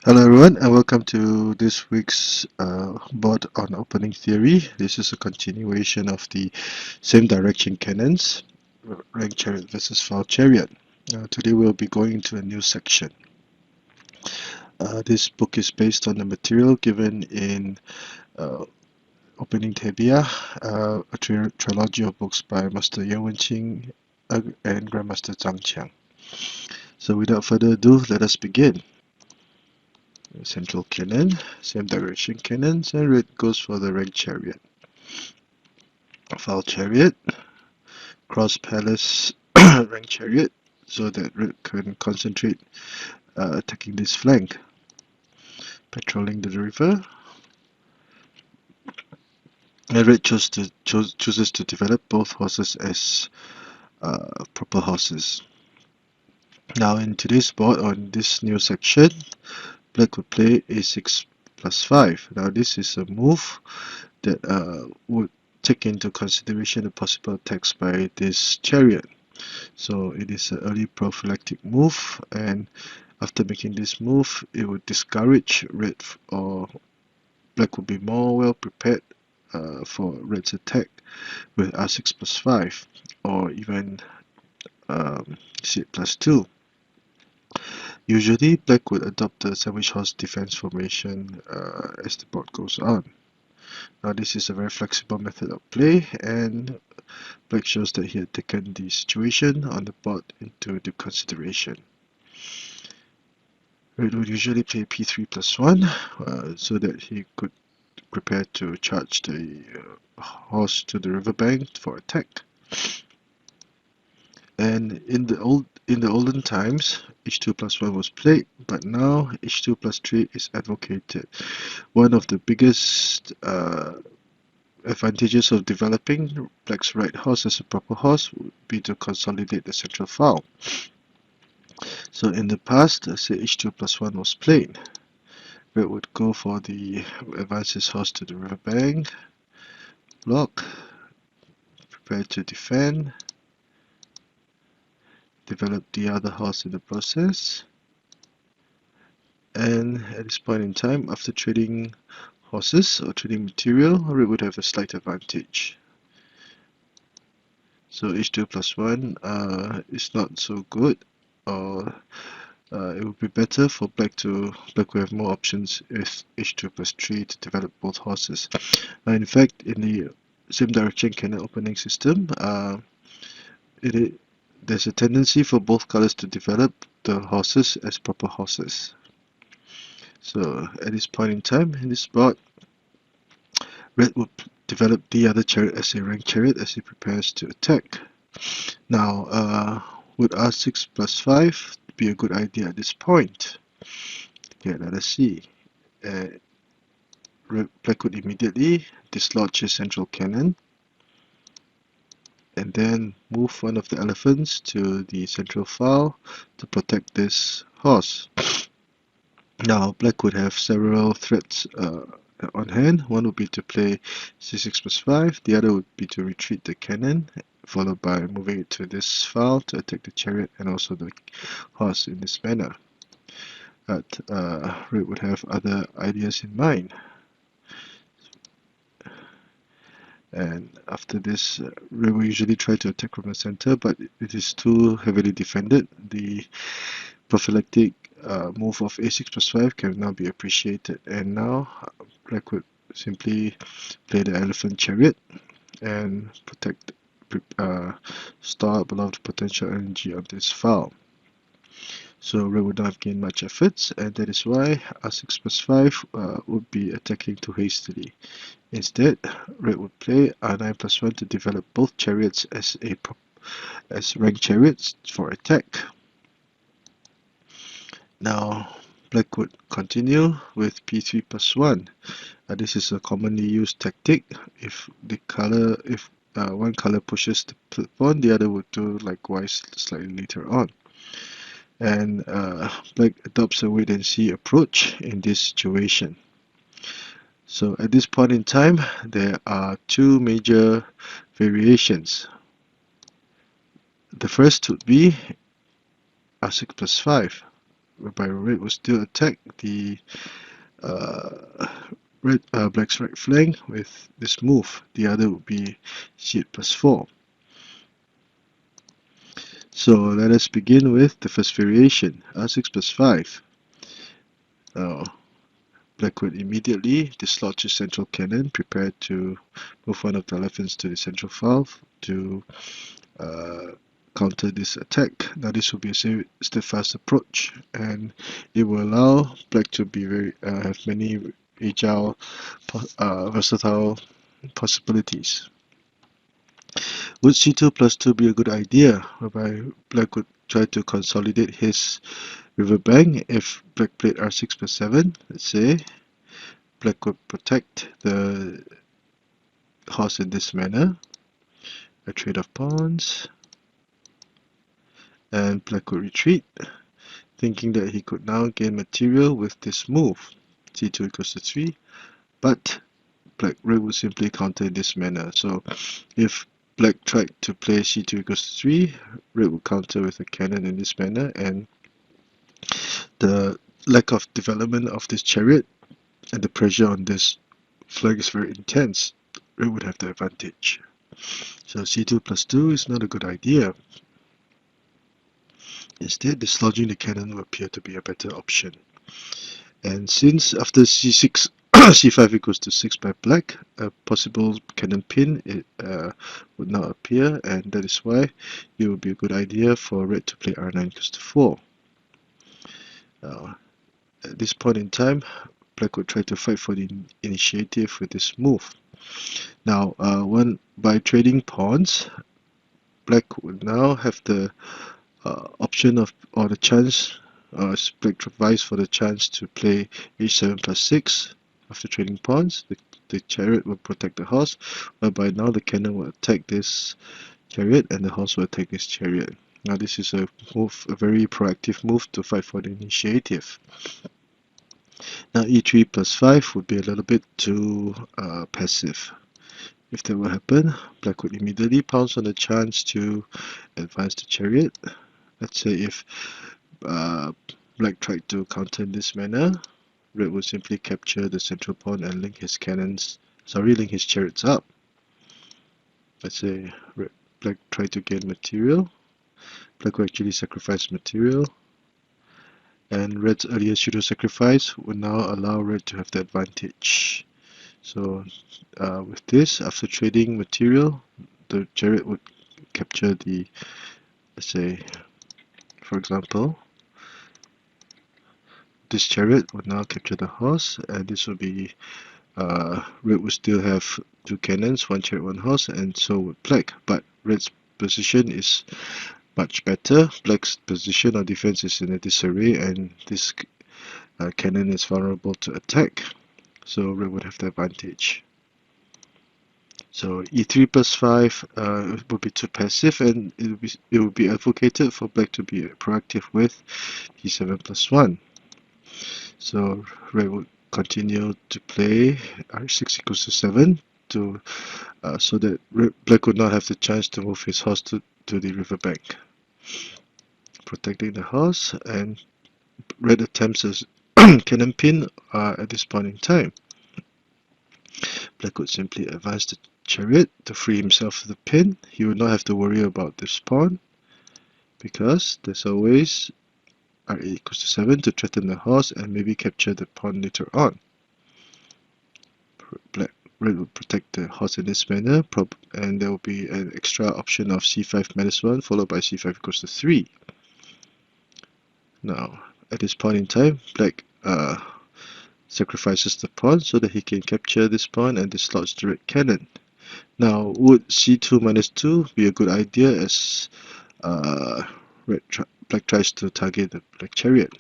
Hello everyone and welcome to this week's board on opening theory. This is a continuation of the same direction cannons, rank chariot versus file chariot. Today we'll be going into a new section. This book is based on the material given in opening Tabia, a trilogy of books by Master Wenqing and Grandmaster Zhang. So without further ado, let us begin. Central cannon, same direction cannons, and red goes for the rank chariot. File chariot, cross palace rank chariot, so that red can concentrate attacking this flank. Patrolling the river, and red chooses to develop both horses as proper horses. Now in today's board on this new section, black would play a6 plus 5. Now this is a move that would take into consideration the possible attacks by this chariot. So it is an early prophylactic move, and after making this move, it would discourage red, or black would be more well prepared for red's attack with r6 plus 5 or even c8 plus 2. Usually, black would adopt the sandwich horse defense formation as the board goes on. Now this is a very flexible method of play, and black shows that he had taken the situation on the board into the consideration. Red would usually play p3 plus 1 so that he could prepare to charge the horse to the riverbank for attack. And in the olden times, h2 plus 1 was played, but now h2 plus 3 is advocated. One of the biggest advantages of developing black's right horse as a proper horse would be to consolidate the central file. So in the past, say h2 plus 1 was played, red would go for the advance his horse to the riverbank, block, prepare to defend, develop the other horse in the process, and at this point in time, after trading horses or trading material, red would have a slight advantage. So h2 plus 1 is not so good, or it would be better for black to have more options with h2 plus 3 to develop both horses. In fact, in the same direction cannon opening system, there's a tendency for both colors to develop the horses as proper horses. So at this point in time in this board, red would develop the other chariot as a rank chariot as he prepares to attack. Now, would r6 plus 5 be a good idea at this point? Okay, let us see. Black would immediately dislodge his central cannon and then move one of the elephants to the central file to protect this horse. Now, black would have several threats on hand. One would be to play c6 plus 5, the other would be to retreat the cannon, followed by moving it to this file to attack the chariot and also the horse in this manner. But red would have other ideas in mind. And after this, red will usually try to attack from the center, but it is too heavily defended. The prophylactic move of a6 plus 5 can now be appreciated, and now black would simply play the elephant chariot and store up a lot of potential energy on this file. So red would not have gained much efforts, and that is why r6 plus 5 would be attacking too hastily. Instead, red would play r9 plus 1 to develop both chariots as rank chariots for attack. Now, black would continue with p3 plus 1. This is a commonly used tactic. If one color pushes the pawn, the other would do likewise slightly later on. And black adopts a wait and see approach in this situation. So at this point in time, there are two major variations. The first would be r6 plus 5. whereby red will still attack the uh, black's right flank with this move. The other would be c8 plus 4. So let us begin with the first variation, r6 plus 5. Now, black would immediately dislodge his central cannon, prepare to move one of the elephants to the central file to counter this attack. Now this will be a steadfast approach, and it will allow black to be have many agile, versatile possibilities. Would c2 plus 2 be a good idea, whereby black would try to consolidate his riverbank? If black played r6 plus 7, let's say, black would protect the horse in this manner, a trade of pawns, and black would retreat, thinking that he could now gain material with this move, c2 equals to 3, but red would simply counter in this manner. So if black tried to play c2 equals to 3, red would counter with a cannon in this manner, and the lack of development of this chariot and the pressure on this flank is very intense. Red would have the advantage. So c2 plus 2 is not a good idea. Instead, dislodging the cannon will appear to be a better option. And since after c6, c5 equals to 6 by black, a possible cannon pin would now appear, and that is why it would be a good idea for red to play r9 equals to 4. Now, at this point in time, black would try to fight for the initiative with this move. Now, by trading pawns, black would now have the option of, or the chance, black vies for the chance to play h7 plus 6 after trading pawns. The chariot will protect the horse, whereby now the cannon will attack this chariot and the horse will attack this chariot. Now this is a very proactive move to fight for the initiative. Now e3 plus 5 would be a little bit too passive. If that will happen, black would immediately pounce on the chance to advance the chariot. Let's say if black tried to counter in this manner, red would simply capture the central pawn and link his chariots up. Let's say black tried to gain material. Black will actually sacrifice material, and red's earlier pseudo sacrifice would now allow red to have the advantage. So with this, after trading material, the chariot would capture the, let's say, for example, this chariot would now capture the horse, and this will be red would still have 2 cannons, 1 chariot, 1 horse, and so would black. But red's position is much better. Black's position or defense is in a disarray, and this cannon is vulnerable to attack. So red would have the advantage. So e3 plus 5 would be too passive, and it would be advocated for black to be proactive with e7 plus 1. So red would continue to play r6 equals to 7 to so that black would not have the chance to move his horse to the riverbank, protecting the horse, and red attempts a cannon pin at this point in time. Black would simply advance the chariot to free himself of the pin. He would not have to worry about this pawn, because there's always r8 equals to 7 to threaten the horse and maybe capture the pawn later on. Red will protect the horse in this manner, and there will be an extra option of c5 minus 1 followed by c5 equals to 3. Now, at this point in time, black sacrifices the pawn so that he can capture this pawn and dislodge the red cannon. Now, would c2 minus 2 be a good idea as black tries to target the black chariot?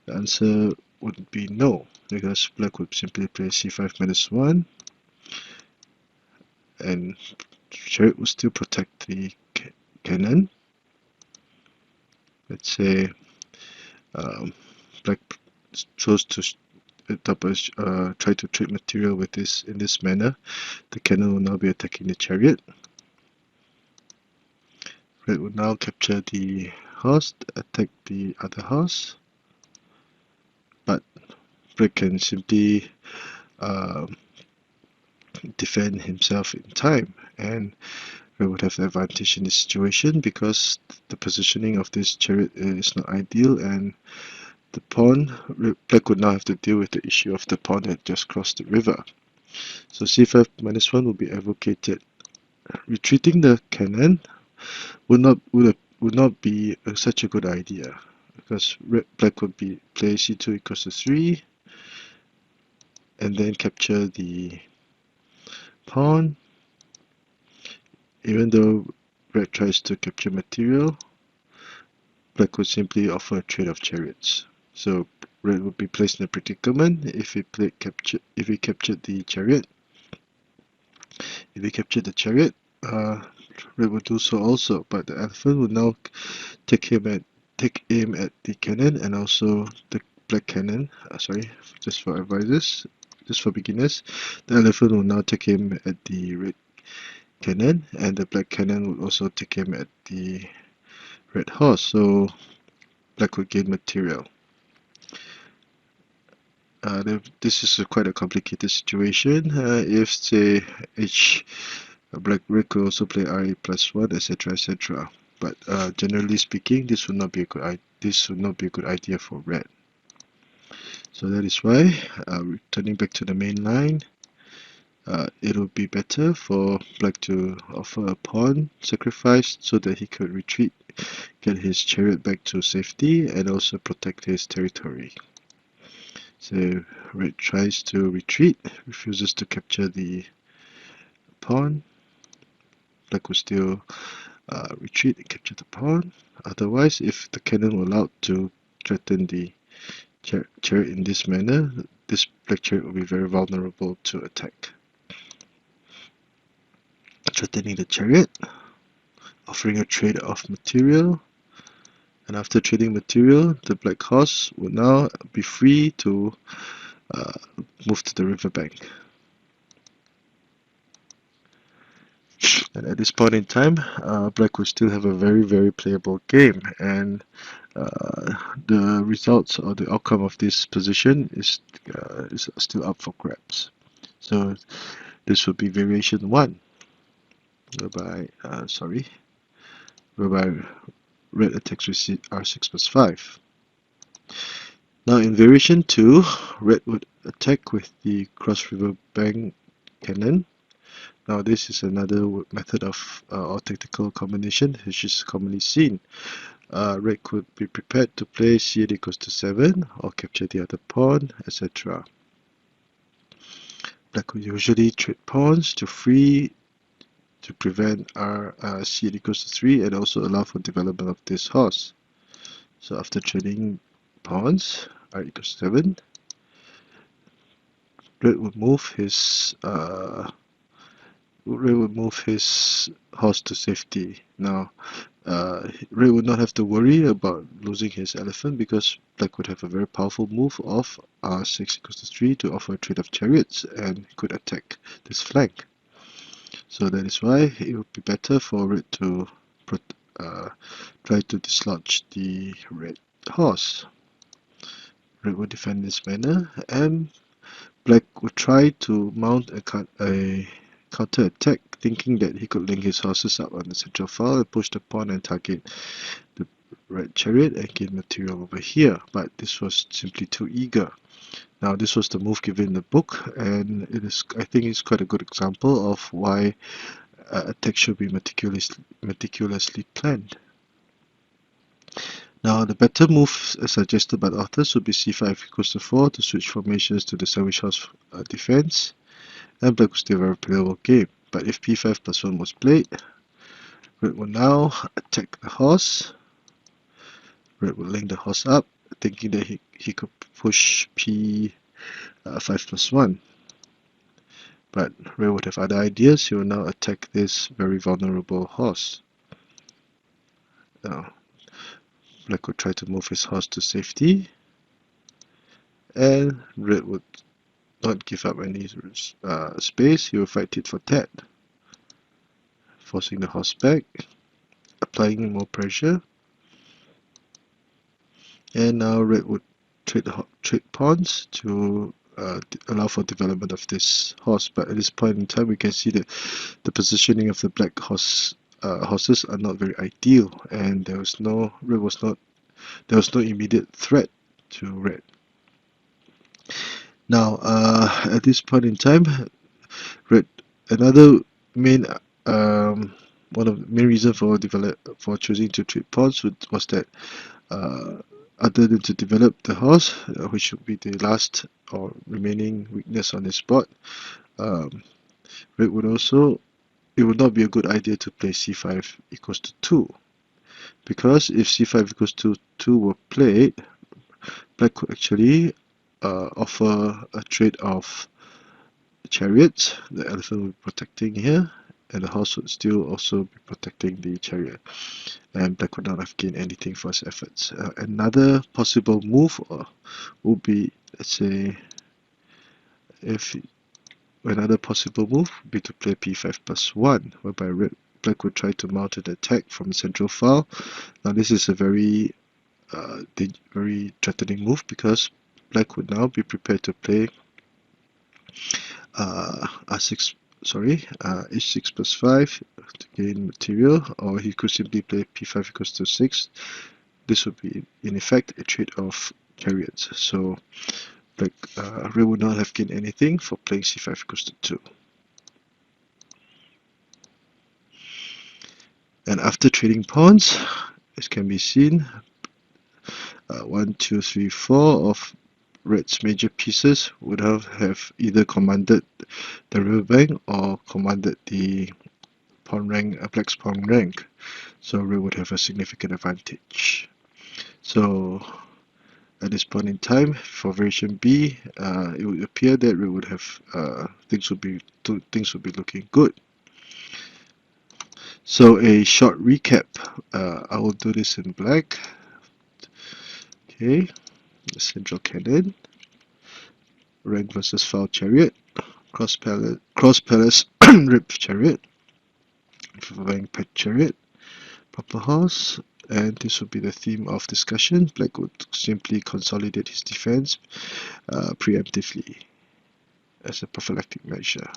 The answer would be no, because black would simply play c5 minus 1, and chariot will still protect the cannon. Let's say black chose to try to trade material with this in this manner. The cannon will now be attacking the chariot. Red will now capture the horse, attack the other horse. but black can simply defend himself in time, and red would have the advantage in this situation because the positioning of this chariot is not ideal, and the pawn, black would now have to deal with the issue of the pawn that just crossed the river. So c5 minus 1 will be advocated. Retreating the cannon would not be such a good idea, because black would be play c2 equals to 3 and then capture the pawn. Even though red tries to capture material, black would simply offer a trade of chariots. So red would be placed in a predicament if he captured the chariot. If he captured the chariot, red would do so also, but the elephant would now take aim at the cannon and also the black cannon. Sorry, just for advisors, just for beginners, the elephant will now take aim at the red cannon, and the black cannon would also take aim at the red horse. So black would gain material. This is quite a complicated situation. If say red could also play ra plus 1, etc., etc. But generally speaking, this would not be a good idea for red. So that is why, returning back to the main line, it would be better for black to offer a pawn sacrifice so that he could retreat, get his chariot back to safety, and also protect his territory. So red tries to retreat, refuses to capture the pawn. Black will still retreat and capture the pawn. Otherwise, if the cannon were allowed to threaten the chariot in this manner, this black chariot will be very vulnerable to attack. Threatening the chariot, offering a trade of material, and after trading material, the black horse will now be free to move to the riverbank. And at this point in time, black will still have a very playable game, and the results or the outcome of this position is still up for grabs. So this would be variation 1, whereby red attacks with r6 plus 5. Now in variation 2, red would attack with the cross river bank cannon. Now this is another method of or tactical combination which is commonly seen. Red could be prepared to play c8 equals to 7 or capture the other pawn, etc. Black would usually trade pawns to prevent c8 equals to 3 and also allow for development of this horse. So after trading pawns, r equals 7, red would move his horse to safety. Now, red would not have to worry about losing his elephant because black would have a very powerful move of r6 equals to 3 to offer a trade of chariots and could attack this flank. So that is why it would be better for red to try to dislodge the red horse. Red would defend in this manner, and black would try to mount a counter attack, thinking that he could link his horses up on the central file and push the pawn and target the red chariot and gain material over here. But this was simply too eager. Now this was the move given in the book, and I think it's quite a good example of why attack should be meticulously planned. Now the better move suggested by the authors would be c5 equals to 4 to switch formations to the sandwich horse defense, and black was still a very playable game. But if p5 plus 1 was played, red will now attack the horse. Red will link the horse up, thinking that he could push p5 plus 1. But red would have other ideas. He will now attack this very vulnerable horse. Now, black would try to move his horse to safety, and red would not give up any space. He will fight tit for tat, forcing the horse back, applying more pressure, and now red would trade pawns to allow for development of this horse. But at this point in time, we can see that the positioning of the black horses are not very ideal, and there was no immediate threat to red. Now, at this point in time, red another main one of the main reason for choosing to trade pawns was that other than to develop the horse, which would be the last or remaining weakness on this board, red would also it would not be a good idea to play c5 equals to 2, because if c5 equals to 2 were played, black could actually offer a trade of Chariots. The elephant will be protecting here, and the horse would still also be protecting the chariot, and black would not have gained anything for his efforts. Another possible move would be, let's say, another possible move would be to play p5 plus 1, whereby black would try to mount an attack from the central file. Now this is a very threatening move, because black would now be prepared to play h6 plus 5 to gain material, or he could simply play p5 equals to 6. This would be in effect a trade of chariots. So black red would not have gained anything for playing c5 equals to 2. And after trading pawns, as can be seen, 1, 2, 3, 4 of red's major pieces would have either commanded the riverbank or commanded the pawn rank, black's pawn rank. So red would have a significant advantage. So at this point in time, for variation B, it would appear that red would have things would be looking good. So a short recap. I will do this in black. Okay, the central cannon, rank versus file chariot, cross palace rip chariot, rank pet chariot, proper horse, and this would be the theme of discussion. Black would simply consolidate his defense preemptively as a prophylactic measure.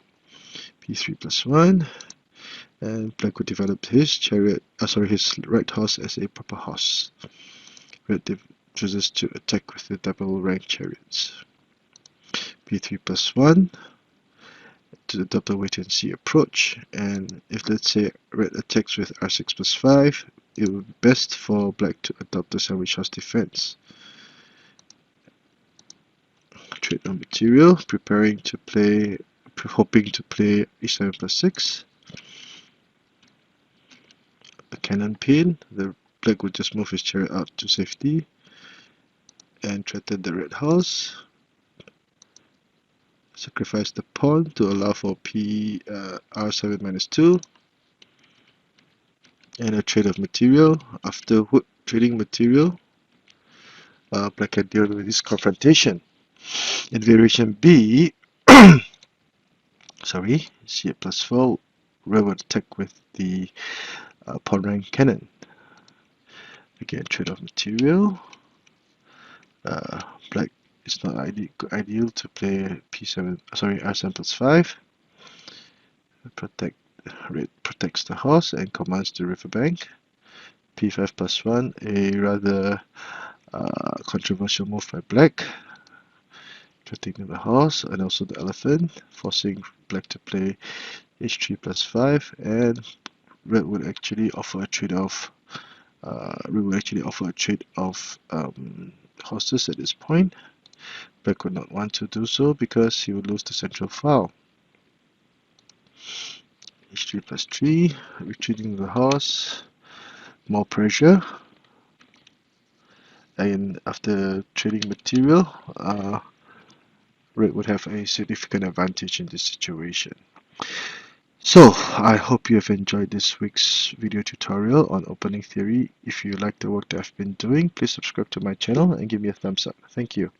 p3 plus 1, and black would develop his chariot, his right horse as a proper horse. Red chooses to attack with the double rank chariots. p3 plus 1 to the double wait and see approach, and if let's say red attacks with r6 plus 5, it would be best for black to adopt the sandwich horse defense. Trade on material, hoping to play e7 plus 6. A cannon pin, the black would just move his chariot out to safety and threaten the red horse. Sacrifice the pawn to allow for r7 minus 2, and a trade of material. After trading material, black can deal with this confrontation. In variation B, c8 plus 4, red would attack with the pawn rank cannon. Again, trade of material. Black it's not ideal to play r7 plus 5. Red protects the horse and commands the riverbank. p5 plus 1, a rather controversial move by black, threatening the horse and also the elephant, forcing black to play h3 plus 5, and red would actually offer a trade of horses at this point. Black would not want to do so because he would lose the central file. h3 plus 3, retreating the horse, more pressure, and after trading material, red would have a significant advantage in this situation. So, I hope you have enjoyed this week's video tutorial on opening theory. If you like the work that I've been doing, please subscribe to my channel and give me a thumbs up. Thank you.